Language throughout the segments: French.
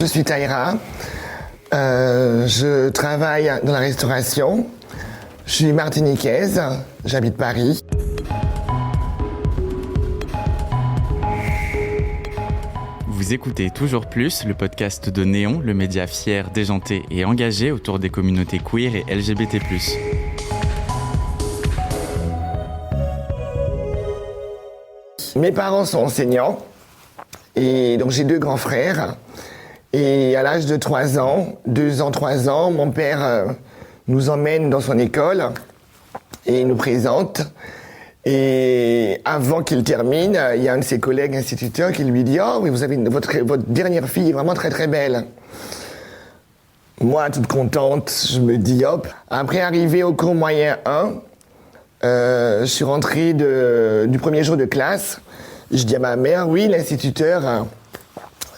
Je suis Taïra, je travaille dans la restauration, je suis martiniquaise, j'habite Paris. Vous écoutez Toujours Plus, le podcast de Néon, le média fier, déjanté et engagé autour des communautés queer et LGBT+. Mes parents sont enseignants, et donc j'ai 2 grands frères. Et à l'âge de 3 ans, 2 ans, 3 ans, mon père nous emmène dans son école et il nous présente. Et avant qu'il termine, il y a un de ses collègues instituteurs qui lui dit « Oh, oui, vous avez votre dernière fille est vraiment très très belle. » Moi, toute contente, je me dis « Hop ». Après arrivé au cours moyen 1, je suis rentré du premier jour de classe. Je dis à ma mère « Oui, l'instituteur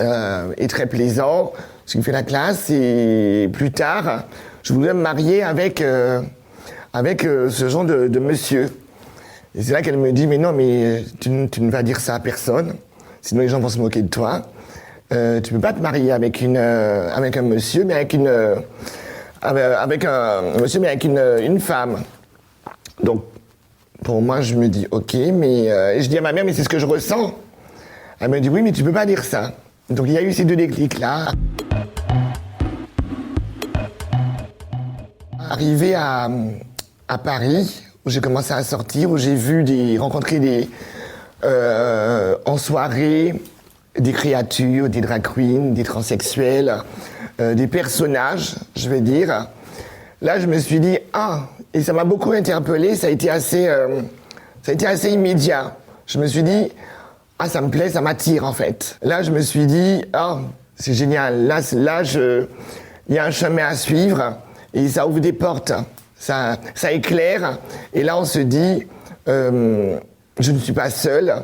est très plaisant, ce qui fait la classe. Et plus tard, je voulais me marier avec ce genre de monsieur. » Et c'est là qu'elle me dit, mais non, mais tu ne vas dire ça à personne, sinon les gens vont se moquer de toi. Tu peux pas te marier avec un monsieur, mais avec une femme. Donc, pour moi, je me dis, ok, mais et je dis à ma mère, mais c'est ce que je ressens. Elle me dit, oui, mais tu peux pas dire ça. Donc il y a eu ces 2 déclics-là. Arrivé à Paris, où j'ai commencé à sortir, où j'ai rencontré en soirée des créatures, des drag queens, des transsexuels, des personnages, je vais dire. Là, je me suis dit, et ça m'a beaucoup interpellé, ça a été assez immédiat. Je me suis dit, ça me plaît, ça m'attire en fait. Là, je me suis dit, c'est génial, là, il y a un chemin à suivre et ça ouvre des portes. Ça éclaire, et là on se dit, je ne suis pas seul,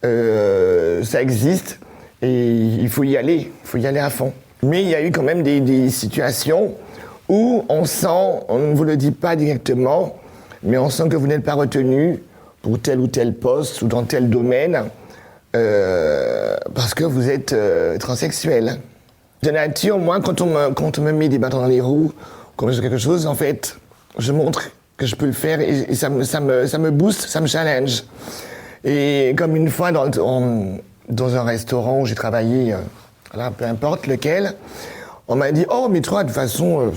ça existe, et il faut y aller à fond. Mais il y a eu quand même des situations où on ne vous le dit pas directement, mais on sent que vous n'êtes pas retenu pour tel ou tel poste ou dans tel domaine, parce que vous êtes transsexuel. De nature, moi, quand on me met des bâtons dans les roues, quand je fais quelque chose, en fait, je montre que je peux le faire et ça me booste, ça me challenge. Et comme une fois dans un restaurant où j'ai travaillé, peu importe lequel, on m'a dit « Oh, mais toi, de toute façon,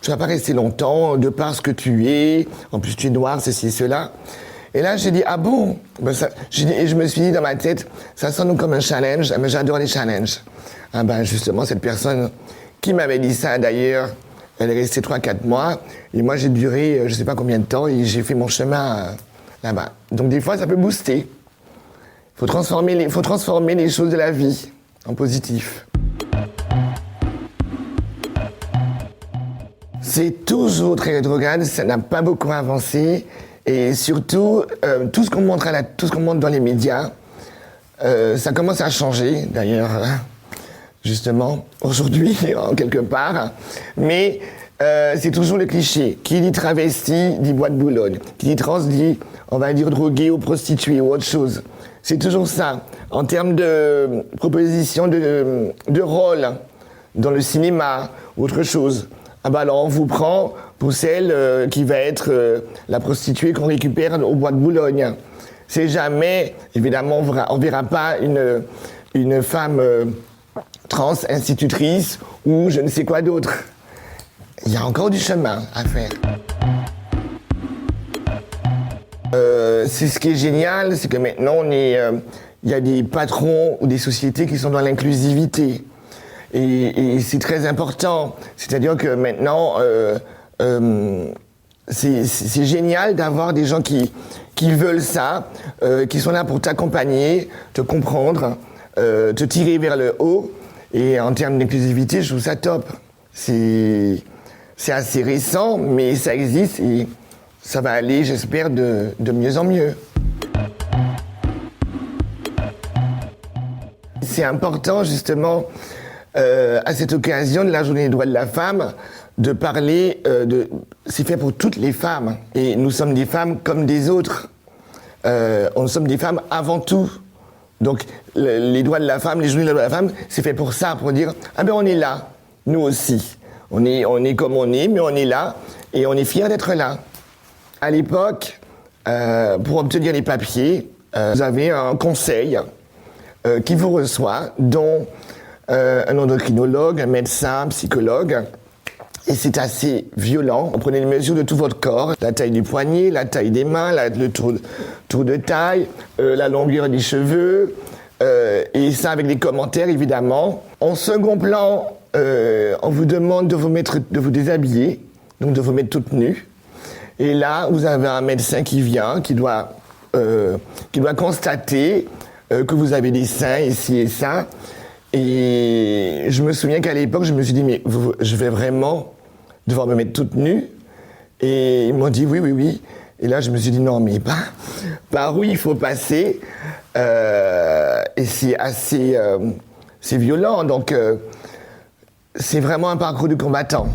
tu vas pas rester longtemps, de par ce que tu es, en plus tu es noir, ceci, cela. » Et là, j'ai dit « Ah bon ?» Et je me suis dit dans ma tête, ça sonne comme un challenge, mais j'adore les challenges. Justement, cette personne qui m'avait dit ça d'ailleurs, elle est restée 3-4 mois, et moi j'ai duré je sais pas combien de temps, et j'ai fait mon chemin là-bas. Donc des fois ça peut booster. Il faut transformer les choses de la vie en positif. C'est toujours très rétrograde, ça n'a pas beaucoup avancé, et surtout, tout ce qu'on montre dans les médias, ça commence à changer d'ailleurs. Justement, aujourd'hui, en quelque part. Mais c'est toujours le cliché. Qui dit travesti, dit bois de Boulogne. Qui dit trans, dit, on va dire, drogué ou prostitué ou autre chose. C'est toujours ça. En termes de proposition de rôle dans le cinéma, autre chose. Alors on vous prend pour celle qui va être la prostituée qu'on récupère au bois de Boulogne. C'est jamais, évidemment, on verra pas une femme trans, institutrice ou je ne sais quoi d'autre. Il y a encore du chemin à faire. C'est ce qui est génial, c'est que maintenant il y a des patrons ou des sociétés qui sont dans l'inclusivité. Et c'est très important. C'est-à-dire que maintenant, c'est génial d'avoir des gens qui veulent ça, qui sont là pour t'accompagner, te comprendre, te tirer vers le haut. Et en termes d'inclusivité, je trouve ça top. C'est assez récent, mais ça existe et ça va aller, j'espère, de mieux en mieux. C'est important, justement, à cette occasion de la Journée des droits de la femme, de parler c'est fait pour toutes les femmes. Et nous sommes des femmes comme des autres. Nous sommes des femmes avant tout. Donc, les droits de la femme, les journées de la femme, c'est fait pour ça, pour dire, ah ben on est là, nous aussi. On est comme on est, mais on est là, et on est fiers d'être là. À l'époque, pour obtenir les papiers, vous avez un conseil qui vous reçoit, dont un endocrinologue, un médecin, un psychologue. Et c'est assez violent. On prenait les mesures de tout votre corps, la taille du poignet, la taille des mains, le tour de taille, la longueur des cheveux, et ça avec des commentaires évidemment. En second plan, on vous demande de vous déshabiller, donc de vous mettre toute nue. Et là, vous avez un médecin qui vient, qui doit constater que vous avez des seins ici et ça. Et je me souviens qu'à l'époque, je me suis dit, mais je vais vraiment devoir me mettre toute nue. Et ils m'ont dit oui. Et là, je me suis dit, non, mais par où il faut passer. Et c'est assez c'est violent. Donc, c'est vraiment un parcours du combattant.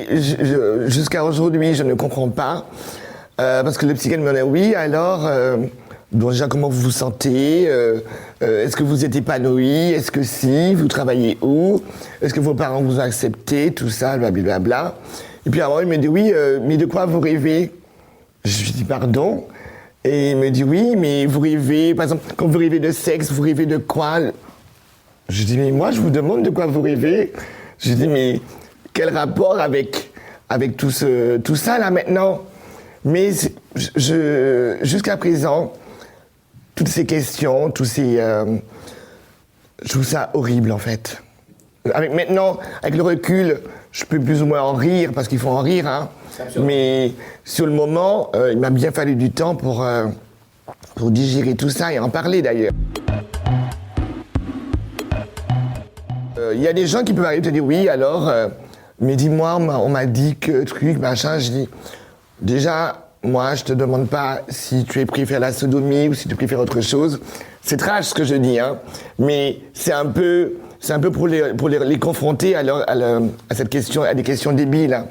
Jusqu'à aujourd'hui, je ne comprends pas. Parce que le psychiatre me dit, oui, alors... Donc déjà, comment vous vous sentez? Est-ce que vous êtes épanoui? Est-ce que si? Vous travaillez où? Est-ce que vos parents vous ont accepté? Tout ça, blablabla. Et puis avant, il me dit, oui, mais de quoi vous rêvez? Je lui dis, pardon? Et il me dit, oui, mais vous rêvez, par exemple, quand vous rêvez de sexe, vous rêvez de quoi? Je dis, mais moi, je vous demande de quoi vous rêvez? Je dis, mais quel rapport avec tout ça, là, maintenant? Mais jusqu'à présent, toutes ces questions, je trouve ça horrible en fait. Maintenant, avec le recul, je peux plus ou moins en rire, parce qu'il faut en rire, hein. Mais sur le moment, il m'a bien fallu du temps pour digérer tout ça et en parler d'ailleurs. Il y a des gens qui peuvent arriver et te dire, oui, alors, mais dis-moi, on m'a dit que truc, machin, je dis, déjà, moi, je te demande pas si tu préfères la sodomie ou si tu préfères autre chose. C'est trash ce que je dis, hein. Mais c'est un peu pour les confronter à cette question, à des questions débiles. Hein.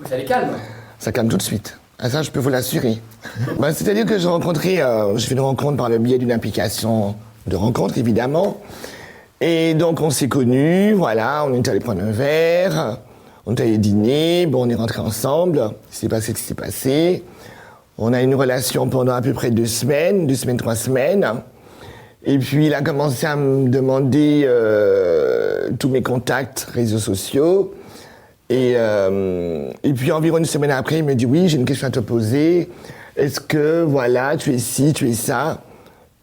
Ça les calme. Ça calme tout de suite. Ah, ça, je peux vous l'assurer. C'est-à-dire que j'ai fait une rencontre par le biais d'une application de rencontre, évidemment. Et donc, on s'est connus, voilà, on est allé prendre un verre, on est allé dîner, bon, on est rentrés ensemble, il s'est passé ce qui s'est passé. On a une relation pendant à peu près 2 semaines, 3 semaines. Et puis, il a commencé à me demander tous mes contacts, réseaux sociaux. Et puis, environ 1 semaine après, il me dit, oui, j'ai une question à te poser. Est-ce que, voilà, tu es ci, tu es ça?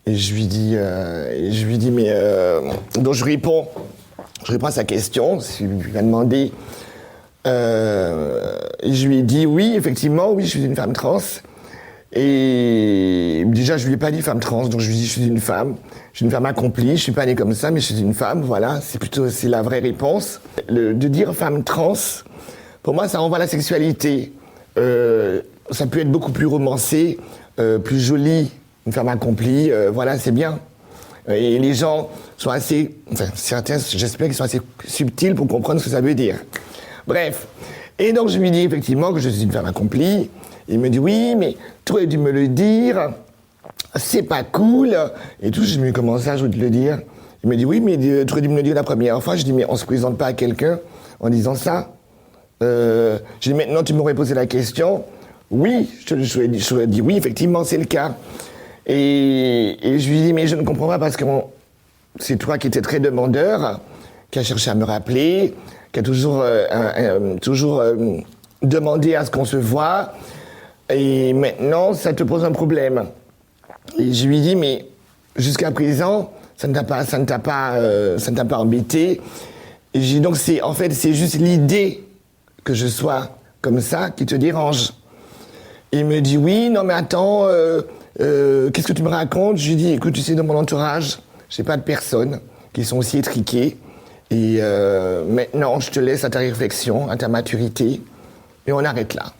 Et je lui dis, mais... Donc, je réponds à sa question. Il m'a demandé... je lui ai dit, oui, effectivement, oui, je suis une femme trans. Et déjà, je lui ai pas dit femme trans, donc je lui ai dit, je suis une femme accomplie, je suis pas née comme ça, mais je suis une femme, voilà, c'est la vraie réponse. De dire femme trans, pour moi, ça renvoie à la sexualité. Ça peut être beaucoup plus romancé, plus joli, une femme accomplie, voilà, c'est bien. Et les gens sont assez, enfin, certains, j'espère qu'ils sont assez subtils pour comprendre ce que ça veut dire. Bref. Et donc, je lui dis effectivement que je suis une femme accomplie. Il me dit, oui, mais tu aurais dû me le dire, c'est pas cool. Et tout, je lui ai commencé à le dire. Il me dit, oui, mais tu aurais dû me le dire la première fois. Je dis, mais on se présente pas à quelqu'un en disant ça. Je dis, maintenant, tu m'aurais posé la question. Oui, je t'aurais dit, oui, effectivement, c'est le cas. Et je lui dis, mais je ne comprends pas parce que c'est toi qui étais très demandeur, qui a cherché à me rappeler, qui a toujours demandé à ce qu'on se voit. Et maintenant, ça te pose un problème. Et je lui dis, mais jusqu'à présent, ça ne t'a pas embêté. Et je dis, donc c'est juste l'idée que je sois comme ça qui te dérange. Et il me dit, oui, non mais attends, qu'est-ce que tu me racontes? Je lui dis, écoute, tu sais, dans mon entourage, j'ai pas de personnes qui sont aussi étriquées. Et maintenant, je te laisse à ta réflexion, à ta maturité, et on arrête là.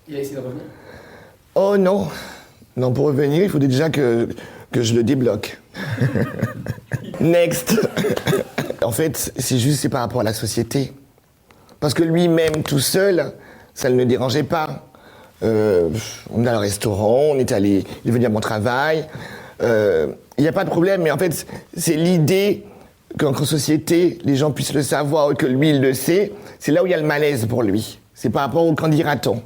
Il a essayé de revenir? Oh non. Non, pour revenir, il faut déjà que je le débloque. Next. En fait, c'est par rapport à la société. Parce que lui-même, tout seul, ça ne le dérangeait pas. On est allé au restaurant, il est venu à mon travail. Il n'y a pas de problème, mais en fait, c'est l'idée qu'en société, les gens puissent le savoir et que lui, il le sait. C'est là où il y a le malaise pour lui. C'est par rapport au qu'en dira-t-on.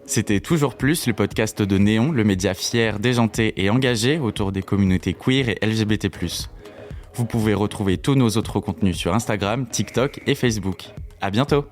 C'était Toujours Plus, le podcast de Néon, le média fier, déjanté et engagé autour des communautés queer et LGBT+. Vous pouvez retrouver tous nos autres contenus sur Instagram, TikTok et Facebook. À bientôt!